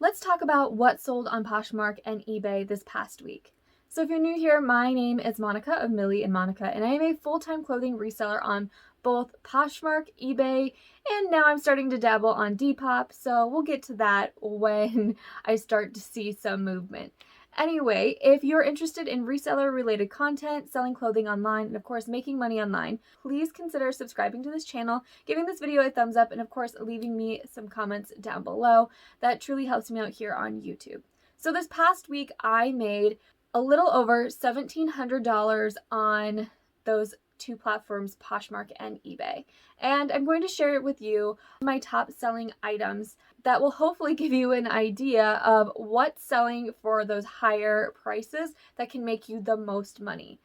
Let's talk about what sold on Poshmark and eBay this past week. So if you're new here, my name is Monica of Milly and Monica, and I am a full-time clothing reseller on both Poshmark, eBay, and now I'm starting to dabble on Depop, so we'll get to that when I start to see some movement. Anyway, if you're interested in reseller related content, selling clothing online, and of course making money online, please consider subscribing to this channel, giving this video a thumbs up, and of course leaving me some comments down below. That truly helps me out here on YouTube. So this past week I made a little over $1,700 on those two platforms, Poshmark and eBay. And I'm going to share it with you, my top selling items that will hopefully give you an idea of what's selling for those higher prices that can make you the most money.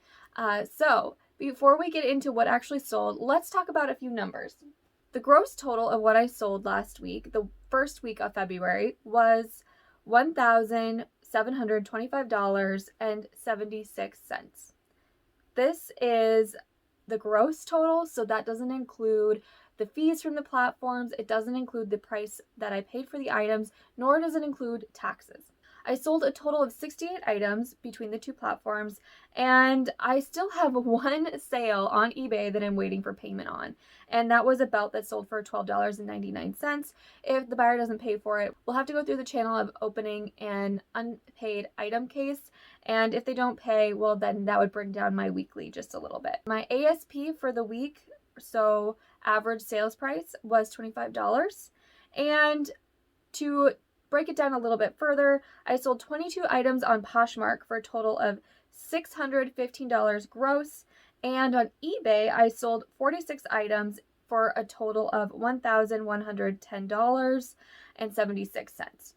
So before we get into what actually sold, let's talk about a few numbers. The gross total of what I sold last week, the first week of February, was $1,725.76. This is the gross total, so that doesn't include the fees from the platforms, it doesn't include the price that I paid for the items, nor does it include taxes. I sold a total of 68 items between the two platforms, and I still have one sale on eBay that I'm waiting for payment on, and that was a belt that sold for $12.99. If the buyer doesn't pay for it, we'll have to go through the channel of opening an unpaid item case, and if they don't pay, well, then that would bring down my weekly just a little bit. My ASP for the week, so average sales price, was $25, and to break it down a little bit further, I sold 22 items on Poshmark for a total of $615 gross, and on eBay I sold 46 items for a total of $1,110.76.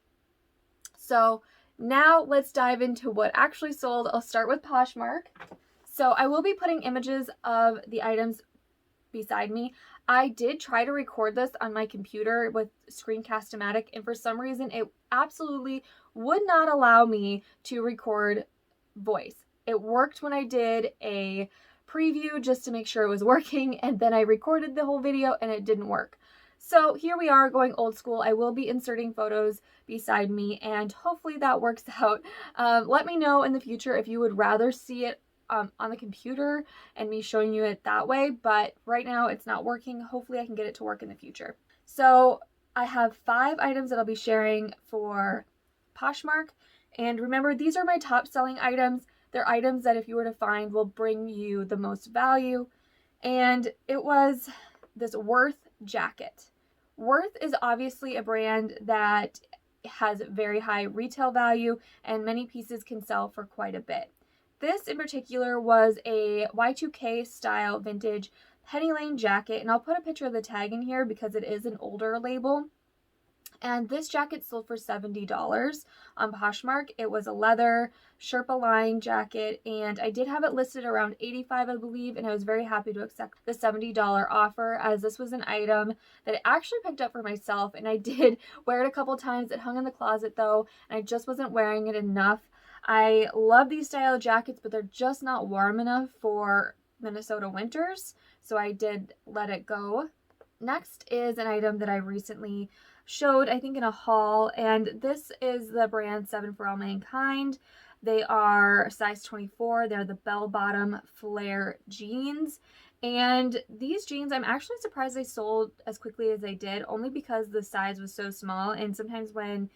So now let's dive into what actually sold. I'll start with Poshmark. So I will be putting images of the items beside me. I did try to record this on my computer with Screencast-O-Matic, and for some reason it absolutely would not allow me to record voice. It worked when I did a preview just to make sure it was working, and then I recorded the whole video and it didn't work. So here we are going old school. I will be inserting photos beside me, and hopefully that works out. Let me know in the future if you would rather see it on the computer and me showing you it that way, but right now it's not working. Hopefully I can get it to work in the future. So I have 5 items that I'll be sharing for Poshmark, and remember, these are my top selling items. They're items that if you were to find will bring you the most value, and it was this Worth jacket. Worth is obviously a brand that has very high retail value, and many pieces can sell for quite a bit. This in particular was a Y2K style vintage Penny Lane jacket, and I'll put a picture of the tag in here because it is an older label. And this jacket sold for $70 on Poshmark. It was a leather Sherpa line jacket, and I did have it listed around $85, I believe, and I was very happy to accept the $70 offer, as this was an item that I actually picked up for myself, and I did wear it a couple times. It hung in the closet though, and I just wasn't wearing it enough. I love these style of jackets, but they're just not warm enough for Minnesota winters, so I did let it go. Next is an item that I recently showed, I think in a haul, and this is the brand 7 for All Mankind. They are size 24. They're the bell-bottom flare jeans, and these jeans, I'm actually surprised they sold as quickly as they did, only because the size was so small, and sometimes when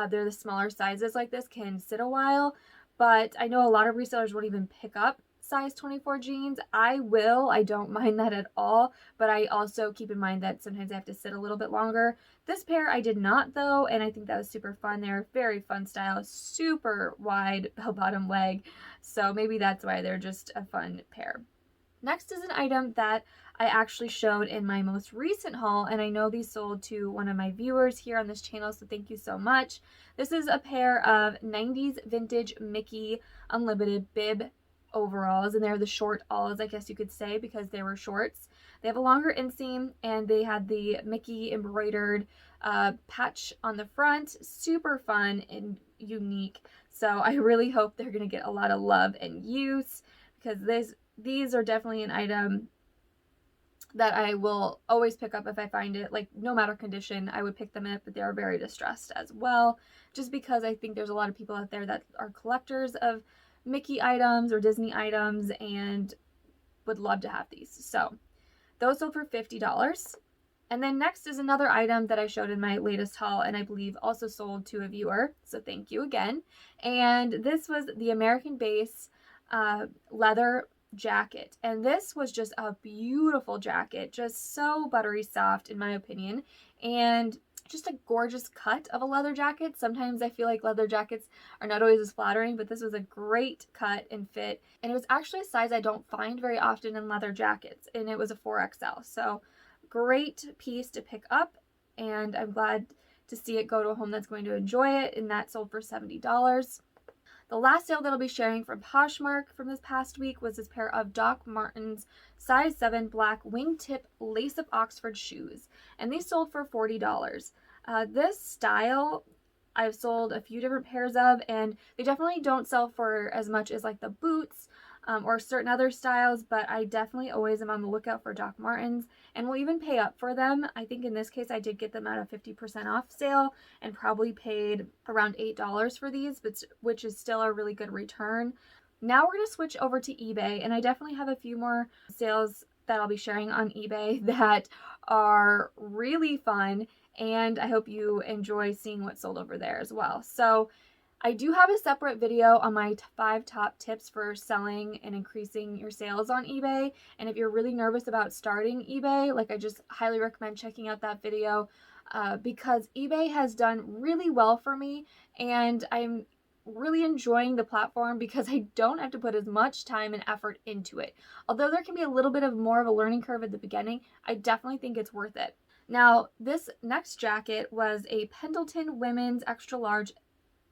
they're the smaller sizes like this can sit a while, but I know a lot of resellers won't even pick up size 24 jeans. I will. I don't mind that at all, but I also keep in mind that sometimes I have to sit a little bit longer. This pair I did not though, and I think that was super fun. They're very fun style, super wide bell-bottom leg, so maybe that's why they're just a fun pair. Next is an item that I actually showed in my most recent haul, and I know these sold to one of my viewers here on this channel, so thank you so much. This is a pair of 90s vintage Mickey Unlimited bib overalls, and they're the short alls, I guess you could say, because they were shorts. They have a longer inseam, and they had the Mickey embroidered patch on the front. Super fun and unique, so I really hope they're going to get a lot of love and use, because these are definitely an item that I will always pick up if I find it. Like, no matter condition, I would pick them up, but they are very distressed as well, just because I think there's a lot of people out there that are collectors of Mickey items or Disney items and would love to have these. So those sold for $50. And then next is another item that I showed in my latest haul, and I believe also sold to a viewer, so thank you again. And this was the American Base leather jacket, and this was just a beautiful jacket, just so buttery soft in my opinion, and just a gorgeous cut of a leather jacket. Sometimes I feel like leather jackets are not always as flattering, but this was a great cut and fit, and it was actually a size I don't find very often in leather jackets, and it was a 4XL. So great piece to pick up, and I'm glad to see it go to a home that's going to enjoy it, and that sold for $70. The last sale that I'll be sharing from Poshmark from this past week was this pair of Doc Martens size 7 black wingtip lace-up Oxford shoes, and these sold for $40. This style I've sold a few different pairs of, and they definitely don't sell for as much as like the boots or certain other styles, but I definitely always am on the lookout for Doc Martens and will even pay up for them. I think in this case I did get them at a 50% off sale and probably paid around $8 for these, which is still a really good return. Now we're going to switch over to eBay, and I definitely have a few more sales that I'll be sharing on eBay that are really fun, and I hope you enjoy seeing what's sold over there as well. So I do have a separate video on my 5 top tips for selling and increasing your sales on eBay. And if you're really nervous about starting eBay, like, I just highly recommend checking out that video because eBay has done really well for me, and I'm really enjoying the platform because I don't have to put as much time and effort into it. Although there can be a little bit of more of a learning curve at the beginning, I definitely think it's worth it. Now, this next jacket was a Pendleton women's extra large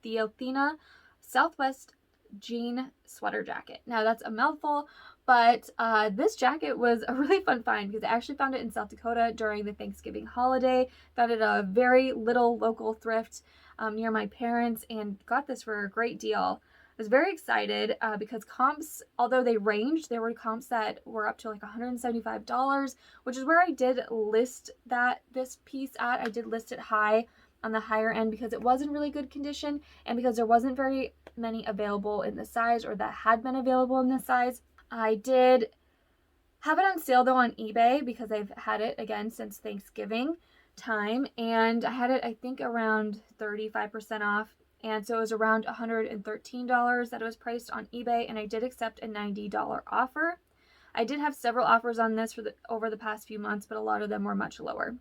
the Athena Southwest jean sweater jacket. Now that's a mouthful, but this jacket was a really fun find because I actually found it in South Dakota during the Thanksgiving holiday. Found it at a very little local thrift near my parents and got this for a great deal. I was very excited because comps, although they ranged, there were comps that were up to like $175, which is where I did list this piece at. I did list it high on the higher end because it was in really good condition and because there wasn't very many available in the size, or that had been available in this size. I did have it on sale though on eBay because I've had it again since Thanksgiving time, and I had it I think around 35% off, and so it was around $113 that it was priced on eBay, and I did accept a $90 offer. I did have several offers on this over the past few months, but a lot of them were much lower.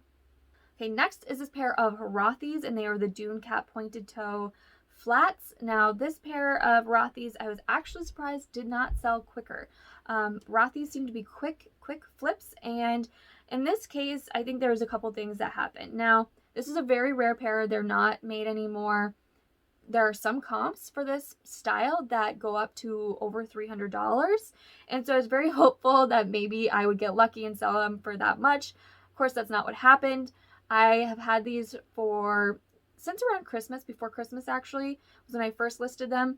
Okay, next is this pair of Rothy's, and they are the Dune Cap pointed toe flats. Now, this pair of Rothy's, I was actually surprised did not sell quicker. Rothy's seem to be quick flips, and in this case, I think there's a couple things that happen. Now, this is a very rare pair. They're not made anymore. There are some comps for this style that go up to over $300, and so I was very hopeful that maybe I would get lucky and sell them for that much. Of course, that's not what happened. I have had these since around Christmas, before Christmas actually, was when I first listed them.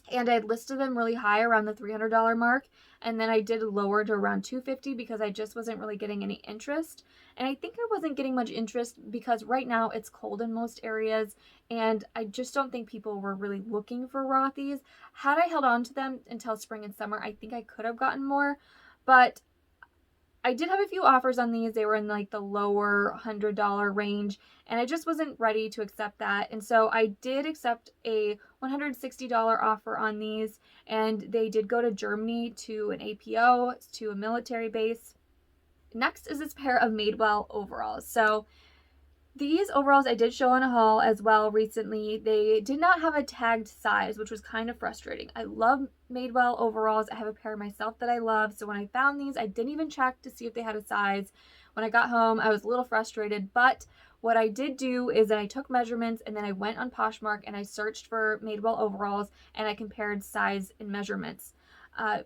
And I listed them really high around the $300 mark. And then I did lower to around $250 because I just wasn't really getting any interest. And I think I wasn't getting much interest because right now it's cold in most areas. And I just don't think people were really looking for Rothy's. Had I held on to them until spring and summer, I think I could have gotten more. But I did have a few offers on these. They were in like the lower $100 range, and I just wasn't ready to accept that. And so I did accept a $160 offer on these, and they did go to Germany to an APO, to a military base. Next is this pair of Madewell overalls. So these overalls I did show on a haul as well recently. They did not have a tagged size, which was kind of frustrating. I love Madewell overalls. I have a pair myself that I love. So when I found these, I didn't even check to see if they had a size. When I got home, I was a little frustrated, but what I did do is that I took measurements and then I went on Poshmark and I searched for Madewell overalls and I compared size and measurements.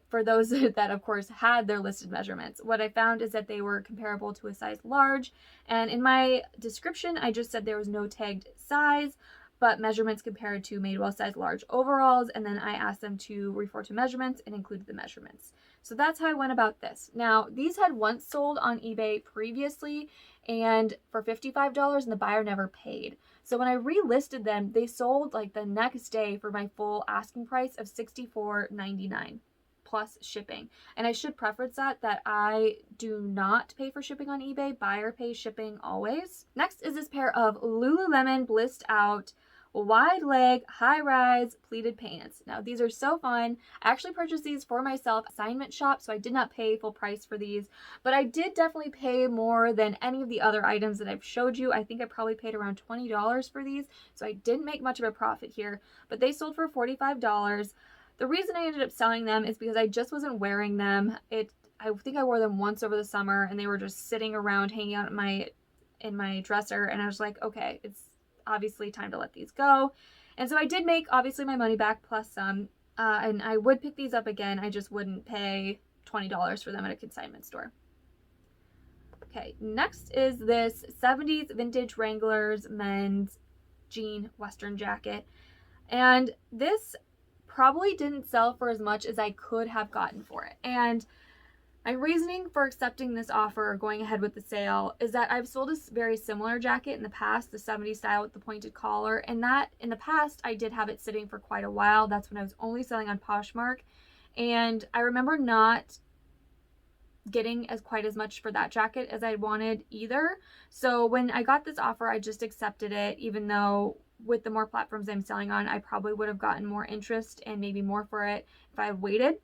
For those that of course had their listed measurements. What I found is that they were comparable to a size large, and in my description I just said there was no tagged size, but measurements compared to Madewell size large overalls, and then I asked them to refer to measurements and included the measurements. So that's how I went about this. Now, these had once sold on eBay previously and for $55, and the buyer never paid. So when I relisted them, they sold like the next day for my full asking price of $64.99 plus shipping. And I should preface that I do not pay for shipping on eBay. Buyer pays shipping always. Next is this pair of Lululemon blissed out wide leg high rise pleated pants. Now these are so fun. I actually purchased these for myself assignment shop, so I did not pay full price for these, but I did definitely pay more than any of the other items that I've showed you. I think I probably paid around $20 for these, so I didn't make much of a profit here, but they sold for $45. The reason I ended up selling them is because I just wasn't wearing them. I think I wore them once over the summer, and they were just sitting around hanging out in my dresser, and I was like, okay, it's obviously time to let these go. And so I did make obviously my money back plus some, and I would pick these up again. I just wouldn't pay $20 for them at a consignment store. Okay, next is this 70s vintage Wranglers men's jean western jacket, and this probably didn't sell for as much as I could have gotten for it. And my reasoning for accepting this offer or going ahead with the sale is that I've sold a very similar jacket in the past, the 70s style with the pointed collar, and that in the past I did have it sitting for quite a while. That's when I was only selling on Poshmark, and I remember not getting quite as much for that jacket as I wanted either. So when I got this offer, I just accepted it, even though with the more platforms I'm selling on, I probably would have gotten more interest and maybe more for it if I had waited.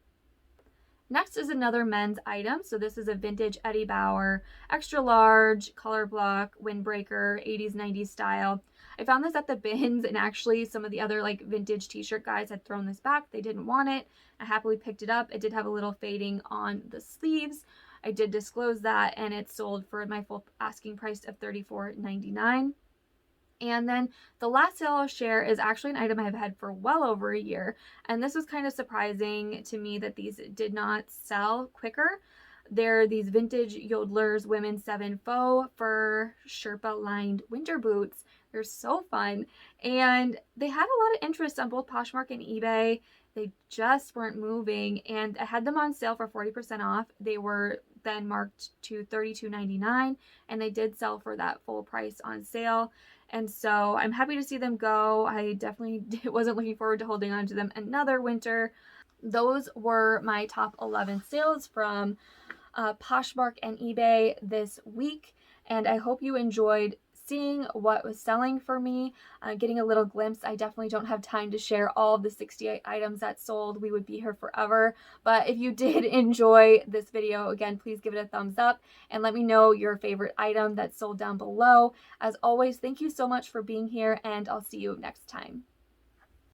Next is another men's item. So this is a vintage Eddie Bauer, extra large, color block, windbreaker, 80s, 90s style. I found this at the bins, and actually some of the other like vintage t-shirt guys had thrown this back. They didn't want it. I happily picked it up. It did have a little fading on the sleeves. I did disclose that, and it sold for my full asking price of $34.99. And then the last sale I'll share is actually an item I've had for well over a year. And this was kind of surprising to me that these did not sell quicker. They're these vintage Yodelers Women's 7 faux fur Sherpa lined winter boots. They're so fun. And they had a lot of interest on both Poshmark and eBay. They just weren't moving. And I had them on sale for 40% off. They were then marked to $32.99, and they did sell for that full price on sale. And so I'm happy to see them go. I definitely wasn't looking forward to holding on to them another winter. Those were my top 11 sales from Poshmark and eBay this week. And I hope you enjoyed seeing what was selling for me, getting a little glimpse. I definitely don't have time to share all of the 68 items that sold. We would be here forever. But if you did enjoy this video, again, please give it a thumbs up and let me know your favorite item that sold down below. As always, thank you so much for being here, and I'll see you next time.